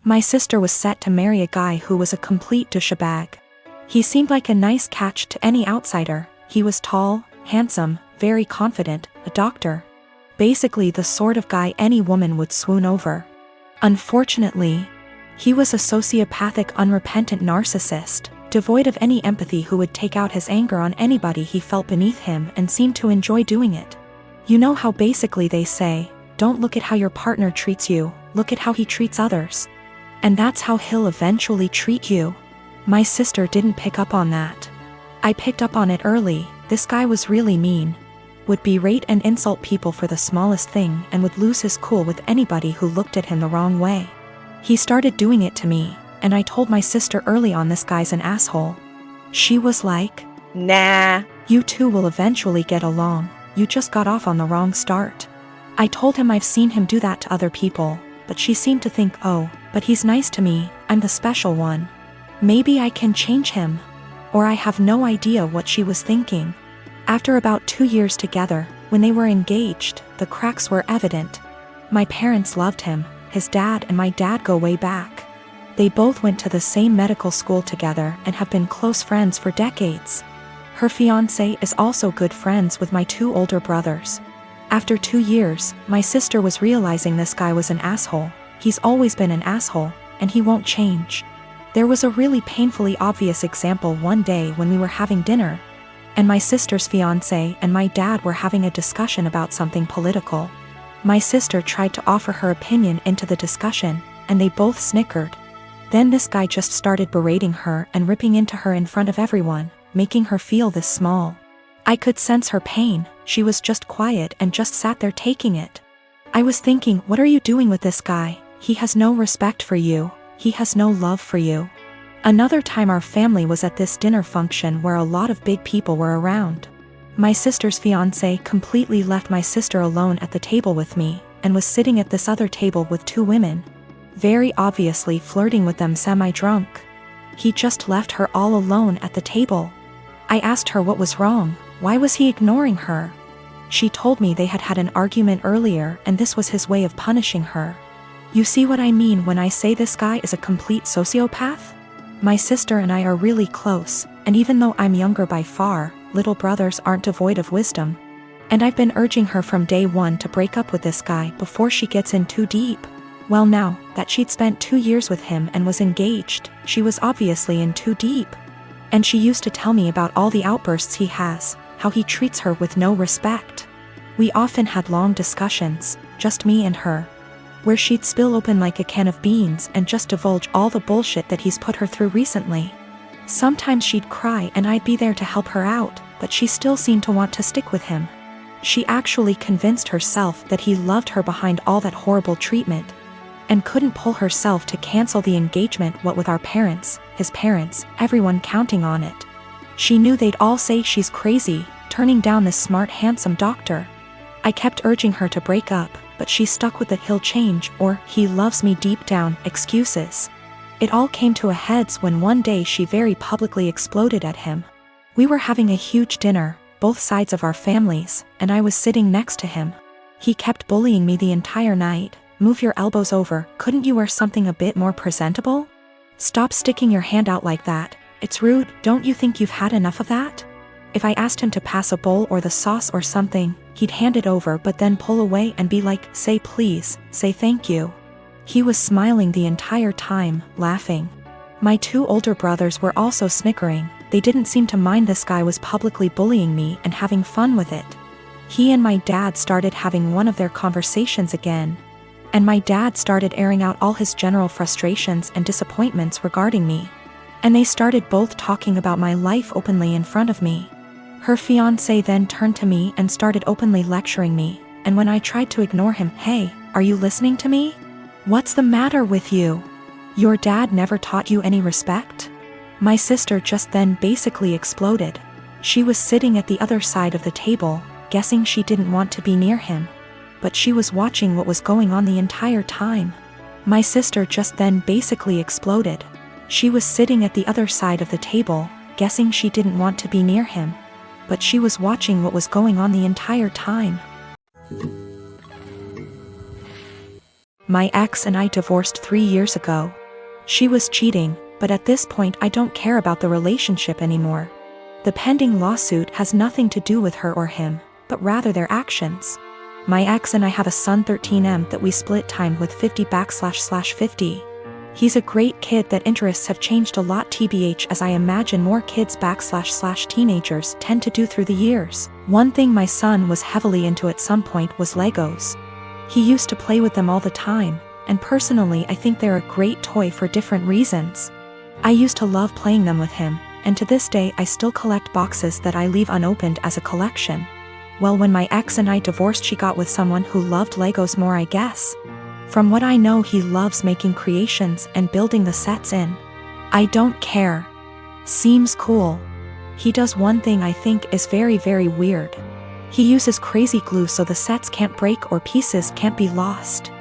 My sister was set to marry a guy who was a complete douchebag. He seemed like a nice catch to any outsider. He was tall, handsome, very confident, a doctor. Basically the sort of guy any woman would swoon over. Unfortunately, he was a sociopathic, unrepentant narcissist, devoid of any empathy, who would take out his anger on anybody he felt beneath him and seemed to enjoy doing it. You know how basically they say, don't look at how your partner treats you, look at how he treats others. And that's how he'll eventually treat you. My sister didn't pick up on that. I picked up on it early. This guy was really mean. Would berate and insult people for the smallest thing and would lose his cool with anybody who looked at him the wrong way. He started doing it to me, and I told my sister early on, this guy's an asshole. She was like, Nah. You two will eventually get along, you just got off on the wrong start. I told him I've seen him do that to other people, but she seemed to think, oh, but he's nice to me, I'm the special one. Maybe I can change him. Or I have no idea what she was thinking. After about 2 years together, when they were engaged, the cracks were evident. My parents loved him. His dad and my dad go way back. They both went to the same medical school together and have been close friends for decades. Her fiancé is also good friends with my 2 older brothers. After 2 years, my sister was realizing this guy was an asshole. He's always been an asshole, and he won't change. There was a really painfully obvious example one day when we were having dinner, and my sister's fiancé and my dad were having a discussion about something political. My sister tried to offer her opinion into the discussion, and they both snickered. Then this guy just started berating her and ripping into her in front of everyone, making her feel this small. I could sense her pain. She was just quiet and just sat there taking it. I was thinking, what are you doing with this guy? He has no respect for you. He has no love for you. Another time our family was at this dinner function where a lot of big people were around. My sister's fiancé completely left my sister alone at the table with me, and was sitting at this other table with 2 women, very obviously flirting with them semi-drunk. He just left her all alone at the table. I asked her what was wrong, why was he ignoring her? She told me they had had an argument earlier and this was his way of punishing her. You see what I mean when I say this guy is a complete sociopath? My sister and I are really close, and even though I'm younger by far, little brothers aren't devoid of wisdom. And I've been urging her from day one to break up with this guy before she gets in too deep. Well, now that she'd spent 2 years with him and was engaged, she was obviously in too deep. And she used to tell me about all the outbursts he has, how he treats her with no respect. We often had long discussions, just me and her, where she'd spill open like a can of beans and just divulge all the bullshit that he's put her through recently. Sometimes she'd cry and I'd be there to help her out, but she still seemed to want to stick with him. She actually convinced herself that he loved her behind all that horrible treatment, and couldn't pull herself to cancel the engagement, what with our parents, his parents, everyone counting on it. She knew they'd all say she's crazy, turning down this smart, handsome doctor. I kept urging her to break up, but she stuck with the he'll change or he loves me deep down excuses. It all came to a heads when one day she very publicly exploded at him. We were having a huge dinner, both sides of our families, and I was sitting next to him. He kept bullying me the entire night. Move your elbows over, couldn't you wear something a bit more presentable? Stop sticking your hand out like that, it's rude, don't you think you've had enough of that? If I asked him to pass a bowl or the sauce or something, he'd hand it over but then pull away and be like, say please, say thank you. He was smiling the entire time, laughing. My 2 older brothers were also snickering. They didn't seem to mind this guy was publicly bullying me and having fun with it. He and my dad started having one of their conversations again, and my dad started airing out all his general frustrations and disappointments regarding me. And they started both talking about my life openly in front of me. Her fiancé then turned to me and started openly lecturing me, and when I tried to ignore him, hey, are you listening to me? What's the matter with you? Your dad never taught you any respect? My sister just then basically exploded. She was sitting at the other side of the table, guessing she didn't want to be near him, but she was watching what was going on the entire time. My sister just then basically exploded. She was sitting at the other side of the table, guessing she didn't want to be near him, but she was watching what was going on the entire time. My ex and I divorced 3 years ago. She was cheating, but at this point I don't care about the relationship anymore. The pending lawsuit has nothing to do with her or him, but rather their actions. My ex and I have a son 13M that we split time with 50//50. He's a great kid that interests have changed a lot tbh as I imagine more kids / teenagers tend to do through the years. One thing my son was heavily into at some point was Legos. He used to play with them all the time, and personally I think they're a great toy for different reasons. I used to love playing them with him, and to this day I still collect boxes that I leave unopened as a collection. Well, when my ex and I divorced, she got with someone who loved Legos more, I guess. From what I know, he loves making creations and building the sets in. I don't care. Seems cool. He does one thing I think is very, very weird. He uses crazy glue so the sets can't break or pieces can't be lost.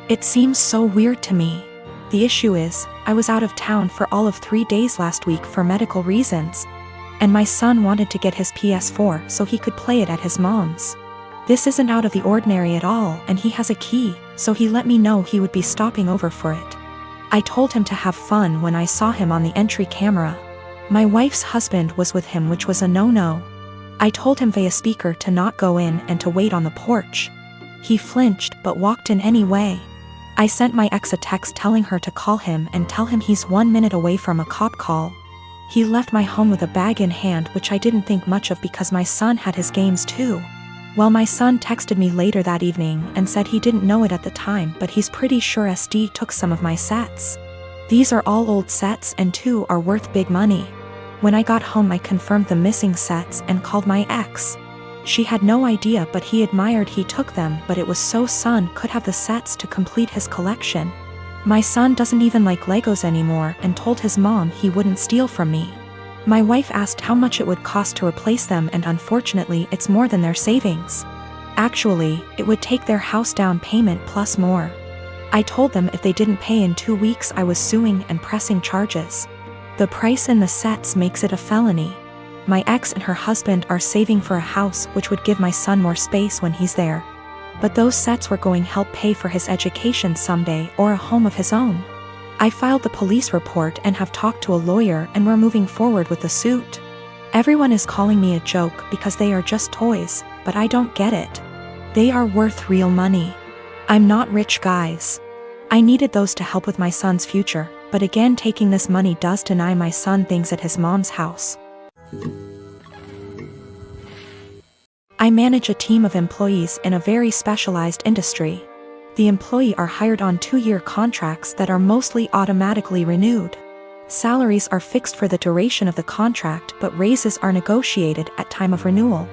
It seems so weird to me. The issue is, I was out of town for all of 3 days last week for medical reasons. And my son wanted to get his PS4 so he could play it at his mom's. This isn't out of the ordinary at all, and he has a key, so he let me know he would be stopping over for it. I told him to have fun when I saw him on the entry camera. My wife's husband was with him, which was a no-no. I told him via speaker to not go in and to wait on the porch. He flinched but walked in anyway. I sent my ex a text telling her to call him and tell him he's 1 minute away from a cop call. He left my home with a bag in hand, which I didn't think much of because my son had his games too. Well, my son texted me later that evening and said he didn't know it at the time, but he's pretty sure SD took some of my sets. These are all old sets and 2 are worth big money. When I got home I confirmed the missing sets and called my ex. She had no idea, but he admired he took them, but it was so son could have the sets to complete his collection. My son doesn't even like Legos anymore and told his mom he wouldn't steal from me. My wife asked how much it would cost to replace them, and unfortunately it's more than their savings. Actually, it would take their house down payment plus more. I told them if they didn't pay in 2 weeks I was suing and pressing charges. The price in the sets makes it a felony. My ex and her husband are saving for a house which would give my son more space when he's there. But those sets were going to help pay for his education someday or a home of his own. I filed the police report and have talked to a lawyer, and we're moving forward with the suit. Everyone is calling me a joke because they are just toys, but I don't get it. They are worth real money. I'm not rich, guys. I needed those to help with my son's future, but again taking this money does deny my son things at his mom's house. I manage a team of employees in a very specialized industry. The employees are hired on 2-year contracts that are mostly automatically renewed. Salaries are fixed for the duration of the contract, but raises are negotiated at time of renewal.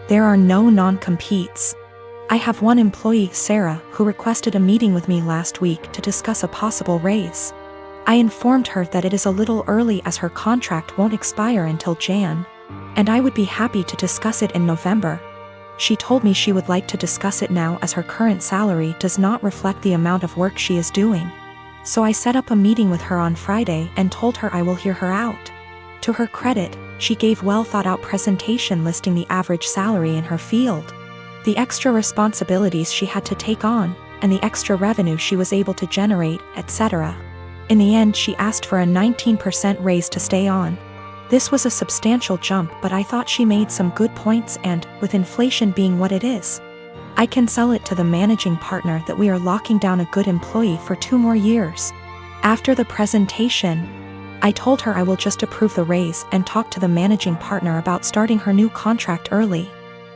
There are no non-competes. I have one employee, Sarah, who requested a meeting with me last week to discuss a possible raise. I informed her that it is a little early as her contract won't expire until Jan. And I would be happy to discuss it in November. She told me she would like to discuss it now as her current salary does not reflect the amount of work she is doing. So I set up a meeting with her on Friday and told her I will hear her out. To her credit, she gave well thought out presentation listing the average salary in her field, the extra responsibilities she had to take on, and the extra revenue she was able to generate, etc. In the end, she asked for a 19% raise to stay on. This was a substantial jump, but I thought she made some good points, and, with inflation being what it is, I can sell it to the managing partner that we are locking down a good employee for 2 more years. After the presentation, I told her I will just approve the raise and talk to the managing partner about starting her new contract early.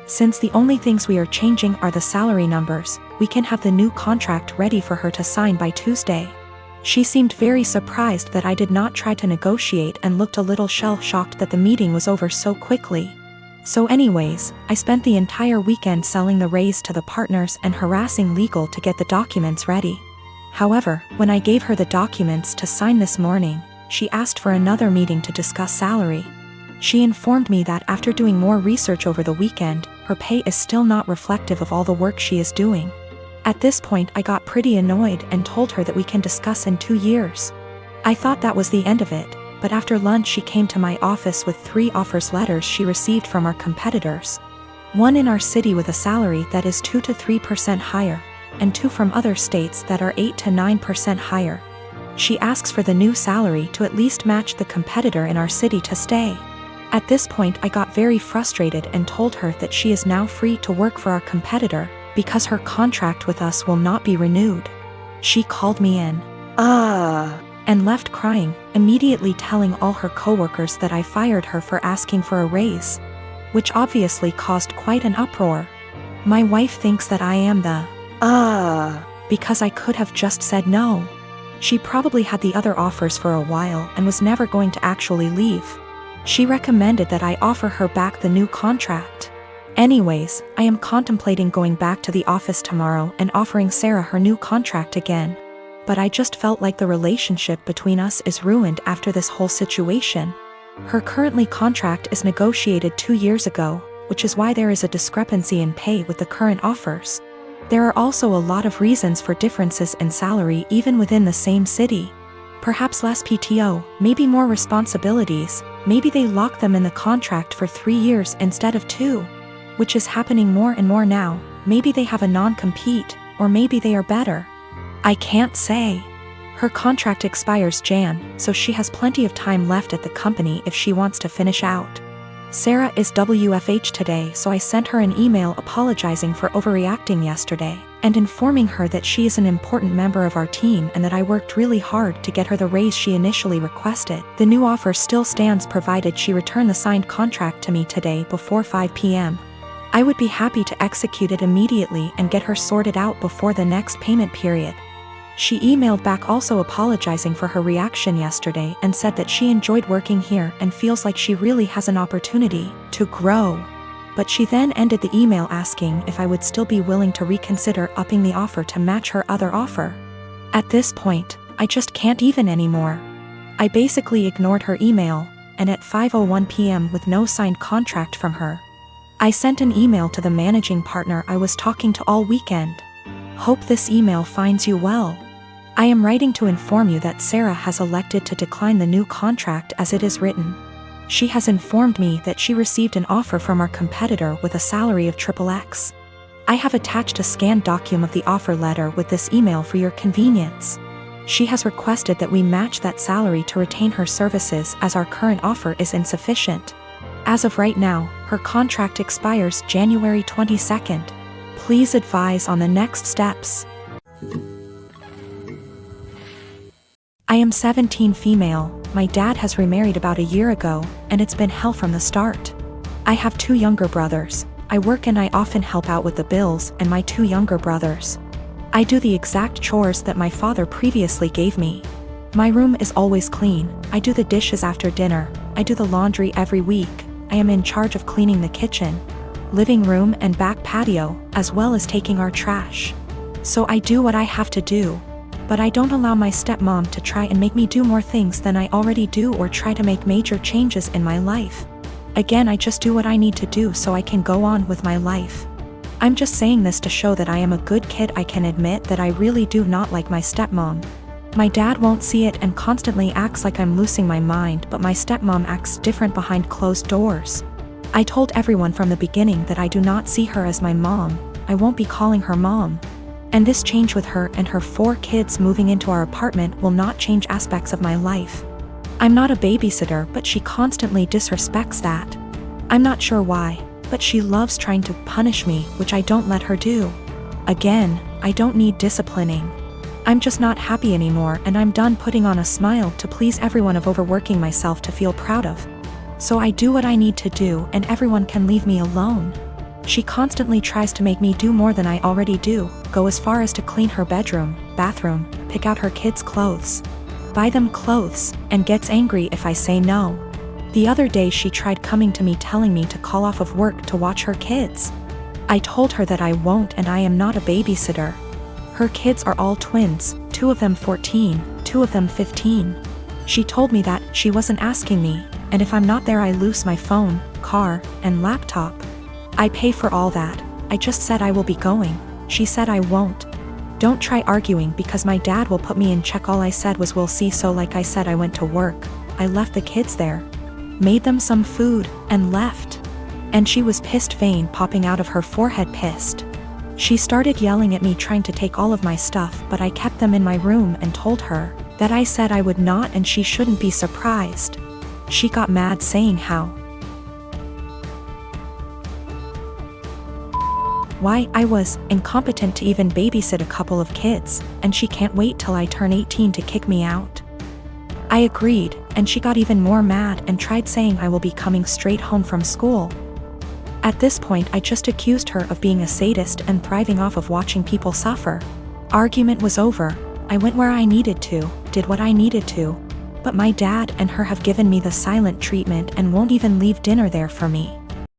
Since the only things we are changing are the salary numbers, we can have the new contract ready for her to sign by Tuesday. She seemed very surprised that I did not try to negotiate and looked a little shell-shocked that the meeting was over so quickly. So anyways, I spent the entire weekend selling the raise to the partners and harassing legal to get the documents ready. However, when I gave her the documents to sign this morning, she asked for another meeting to discuss salary. She informed me that after doing more research over the weekend, her pay is still not reflective of all the work she is doing. At this point I got pretty annoyed and told her that we can discuss in 2 years. I thought that was the end of it, but after lunch she came to my office with 3 offers letters she received from our competitors. One in our city with a salary that is 2 to 3% higher, and 2 from other states that are 8 to 9% higher. She asks for the new salary to at least match the competitor in our city to stay. At this point I got very frustrated and told her that she is now free to work for our competitor, because her contract with us will not be renewed. She called me in and left crying, immediately telling all her coworkers that I fired her for asking for a raise, which obviously caused quite an uproar. My wife thinks that I am the because I could have just said no. She probably had the other offers for a while and was never going to actually leave. She recommended that I offer her back the new contract. Anyways, I am contemplating going back to the office tomorrow and offering Sarah her new contract again. But I just felt like the relationship between us is ruined after this whole situation. Her currently contract is negotiated 2 years ago, which is why there is a discrepancy in pay with the current offers. There are also a lot of reasons for differences in salary even within the same city. Perhaps less PTO, maybe more responsibilities, maybe they lock them in the contract for 3 years instead of 2. Which is happening more and more now. Maybe they have a non-compete, or maybe they are better. I can't say. Her contract expires Jan, so she has plenty of time left at the company if she wants to finish out. Sarah is WFH today, so I sent her an email apologizing for overreacting yesterday, and informing her that she is an important member of our team and that I worked really hard to get her the raise she initially requested. The new offer still stands provided she return the signed contract to me today before 5 p.m. I would be happy to execute it immediately and get her sorted out before the next payment period. She emailed back also apologizing for her reaction yesterday and said that she enjoyed working here and feels like she really has an opportunity to grow. But she then ended the email asking if I would still be willing to reconsider upping the offer to match her other offer. At this point, I just can't even anymore. I basically ignored her email, and at 5:01 p.m. with no signed contract from her, I sent an email to the managing partner I was talking to all weekend. Hope this email finds you well. I am writing to inform you that Sarah has elected to decline the new contract as it is written. She has informed me that she received an offer from our competitor with a salary of XXX. I have attached a scanned document of the offer letter with this email for your convenience. She has requested that we match that salary to retain her services as our current offer is insufficient. As of right now, her contract expires January 22nd. Please advise on the next steps. I am 17 female, my dad has remarried about a year ago, and it's been hell from the start. I have 2 younger brothers. I work and I often help out with the bills and my 2 younger brothers. I do the exact chores that my father previously gave me. My room is always clean, I do the dishes after dinner, I do the laundry every week. I am in charge of cleaning the kitchen, living room and back patio, as well as taking our trash. So I do what I have to do. But I don't allow my stepmom to try and make me do more things than I already do or try to make major changes in my life. Again, I just do what I need to do so I can go on with my life. I'm just saying this to show that I am a good kid. I can admit that I really do not like my stepmom. My dad won't see it and constantly acts like I'm losing my mind, but my stepmom acts different behind closed doors. I told everyone from the beginning that I do not see her as my mom. I won't be calling her mom. And this change with her and her 4 kids moving into our apartment will not change aspects of my life. I'm not a babysitter, but she constantly disrespects that. I'm not sure why, but she loves trying to punish me, which I don't let her do. Again, I don't need disciplining. I'm just not happy anymore, and I'm done putting on a smile to please everyone of overworking myself to feel proud of. So I do what I need to do and everyone can leave me alone. She constantly tries to make me do more than I already do, go as far as to clean her bedroom, bathroom, pick out her kids' clothes, buy them clothes, and gets angry if I say no. The other day she tried coming to me telling me to call off of work to watch her kids. I told her that I won't and I am not a babysitter. Her kids are all twins, 2 of them 14, 2 of them 15. She told me that she wasn't asking me, and if I'm not there I lose my phone, car, and laptop. I pay for all that. I just said I will be going. She said I won't. Don't try arguing because my dad will put me in check. All I said was we'll see. So like I said, I went to work. I left the kids there, made them some food, and left. And she was pissed, vein popping out of her forehead, pissed. She started yelling at me, trying to take all of my stuff, but I kept them in my room and told her that I said I would not and she shouldn't be surprised. She got mad, saying why I was incompetent to even babysit a couple of kids, and she can't wait till I turn 18 to kick me out. I agreed, and she got even more mad and tried saying I will be coming straight home from school. At this point, I just accused her of being a sadist and thriving off of watching people suffer. Argument was over. I went where I needed to, did what I needed to, but my dad and her have given me the silent treatment and won't even leave dinner there for me.